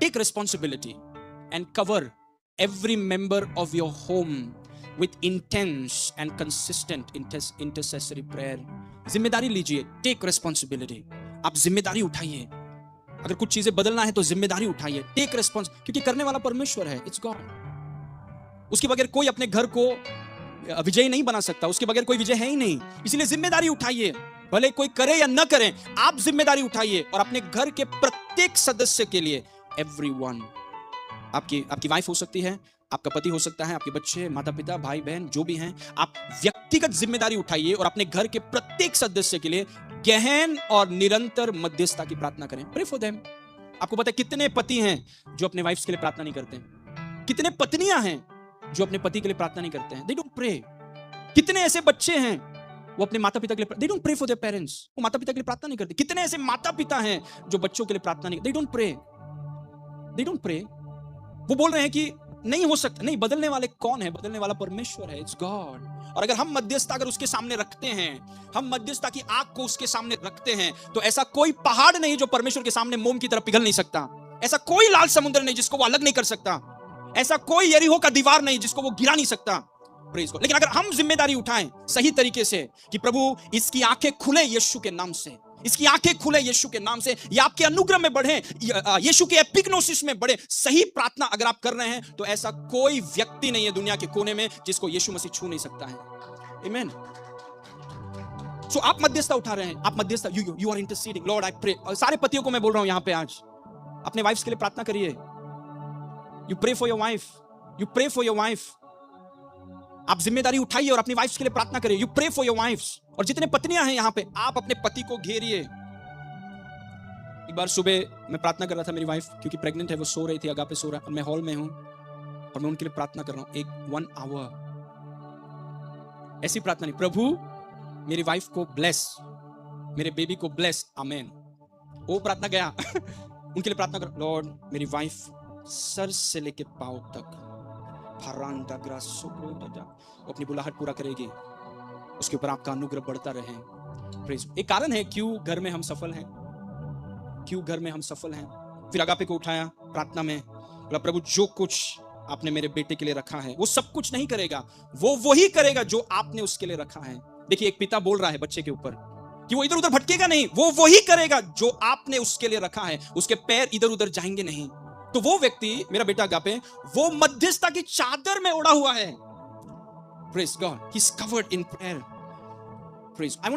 Take responsibility and cover every member of your home with intense and consistent intercessory prayer. जिम्मेदारी लीजिए, take responsibility. आप जिम्मेदारी उठाइए. अगर कुछ चीजें बदलना है तो जिम्मेदारी उठाइए. टेक रिस्पॉन्स, क्योंकि करने वाला परमेश्वर है. It's God. उसके बगैर कोई अपने घर को विजयी नहीं बना सकता. उसके बगैर कोई विजय है ही नहीं. इसलिए जिम्मेदारी उठाइए. भले कोई करे या न करे, आप जिम्मेदारी उठाइए और अपने घर के प्रत्येक सदस्य के लिए, एवरीवन. आपकी वाइफ हो सकती है, आपका पति हो सकता है, आपके बच्चे, माता पिता, भाई बहन, जो भी हैं, आप व्यक्तिगत जिम्मेदारी उठाइए और अपने घर के प्रत्येक सदस्य के लिए गहन और निरंतर मध्यस्थता की प्रार्थना करें. Pray for them. आपको पता है कितने पति हैं जो अपने वाइफ्स के लिए प्रार्थना नहीं करते हैं? कितने पत्नियां हैं जो अपने पति के लिए प्रार्थना नहीं करते हैं? They don't pray. कितने ऐसे बच्चे हैं वो अपने माता पिता के लिए, they don't pray for their parents. वो माता पिता के लिए प्रार्थना नहीं करते. कितने ऐसे माता पिता हैं जो बच्चों के लिए प्रार्थना नहीं, they don't pray. They don't pray. वो बोल रहे हैं कि नहीं हो सकता. नहीं, बदलने वाले कौन है? बदलने वाला परमेश्वर है. It's God. और अगर हम मध्यस्थता अगर उसके सामने रखते हैं, हम मध्यस्थता की आग को उसके सामने रखते हैं, तो ऐसा कोई पहाड़ नहीं जो परमेश्वर के सामने मोम की तरह पिघल नहीं सकता. ऐसा कोई लाल समुद्र नहीं जिसको वो अलग नहीं कर सकता. ऐसा कोई यरीहो का दीवार नहीं जिसको वो गिरा नहीं सकता. Praise God. लेकिन अगर हम जिम्मेदारी उठाएं सही तरीके से कि प्रभु इसकी आंखें खुले यीशु के नाम से, इसकी आंखें खुले यीशु के नाम से, या आपके अनुग्रह में बढ़े, यीशु के एपिग्नोसिस में बढ़े, सही प्रार्थना अगर आप कर रहे हैं, तो ऐसा कोई व्यक्ति नहीं है दुनिया के कोने में जिसको यीशु मसीह छू नहीं सकता है. आमीन. सो आप मध्यस्थता उठा रहे हैं. आप मध्यस्थता, you are interceding. Lord I pray. सारे पतियों को मैं बोल रहा हूं यहां पे आज, अपने वाइफ्स के लिए प्रार्थना करिए. You pray for your wife. You pray for your wife. आप जिम्मेदारी उठाइए और अपनी वाइफ्स के लिए प्रार्थना करिए. You pray for your wives. और जितने पत्नियां हैं यहां पे, आप अपने पति को घेरिए. एक बार सुबह मैं प्रार्थना कर रहा था, मेरी वाइफ क्योंकि प्रेग्नेंट है, वो सो रही थी, अगापे सो रहा, और मैं हॉल में हूं और मैं उनके लिए प्रार्थना कर रहा हूं. एक 1 आवर ऐसी प्रार्थना नहीं, प्रभु मेरी वाइफ को ब्लेस, मेरे बेबी को ब्लेस. आमेन. वो प्रार्थना गया. उनके लिए प्रार्थना कर, लॉर्ड मेरी वाइफ सर से लेके पांव तक वो अपनी बुलाहट पूरा करेगी. उसके ऊपर आपका अनुग्रह बढ़ता रहे. प्रेज. एक कारण है क्यों घर में हम सफल हैं, क्यों घर में हम सफल हैं. फिर अगापे को उठाया प्रार्थना में, बोला प्रभु जो कुछ आपने मेरे बेटे के लिए रखा है, वो सब कुछ नहीं करेगा, वो वही करेगा जो आपने उसके लिए रखा है. देखिए एक पिता बोल रहा है बच्चे के ऊपर कि वो इधर उधर भटकेगा नहीं, वो वही करेगा जो आपने उसके लिए रखा है. उसके पैर इधर उधर जाएंगे नहीं. तो वो व्यक्ति, मेरा बेटा अगापे, वो मध्यस्थता की चादर में ओढ़ा हुआ है. Praise God. He's covered in prayer. Praise. I want